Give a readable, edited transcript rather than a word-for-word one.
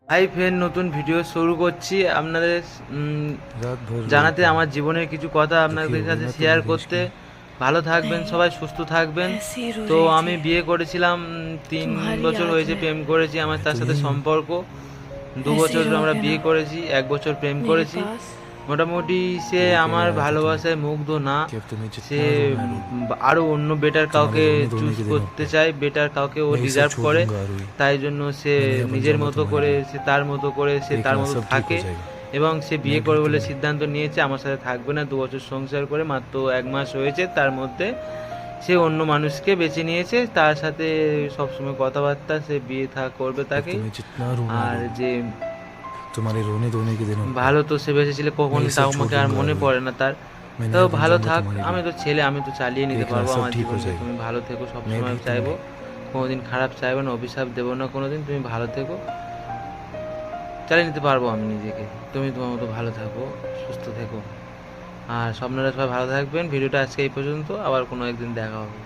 Hi friend, নতুন video শুরু করছি। আপনাদের জানাতে আমার জীবনের কিছু কথা আপনাদের কাছে শেয়ার করতে। ভালো থাকবেন, সবাই সুস্থ থাকবেন। তো আমি বিয়ে করেছিলাম, 3 বছর হয়েছে প্রেম করেছি। আমার তার সাথে সম্পর্ক 2 বছর আমরা বিয়ে করেছি, 1 বছর প্রেম করেছি। মোটামুটি সে আমার ভালোবাসায় মুগ্ধ না, সে আরও অন্য বেটার কাউকে চুজ করতে চায়, বেটার কাউকে ও ডিজার্ভ করে। তাই জন্য সে নিজের মতো করে, সে তার মতো করে, সে তার মতো থাকে এবং সে বিয়ে করবে বলে সিদ্ধান্ত নিয়েছে। আমার সাথে থাকবে না, 2 বছর সংসার করে মাত্র 1 মাস হয়েছে। তার মধ্যে সে অন্য মানুষকে বেছে নিয়েছে, তার সাথে সবসময় কথাবার্তা, সে বিয়ে করবে তাকে। আর যে ভালো তো সে বেঁচেছিল কখন, তাও আমাকে আর মনে পড়ে না তার। তাও ভালো থাক, আমি তো ছেলে, আমি তো চালিয়ে নিতে পারবো আমার জীবনকে। তুমি ভালো থেকো, সবসময় চাইবো, কোনোদিন খারাপ চাইবো না, অভিশাপ দেবো না কোনোদিন। তুমি ভালো থেকো, চালিয়ে নিতে পারবো আমি নিজেকে। তুমি তোমার মতো ভালো থাকো, সুস্থ থেকো। আর স্বপ্নরা সবাই ভালো থাকবেন। ভিডিওটা আজকে এই পর্যন্ত, আবার কোনো একদিন দেখা হবে।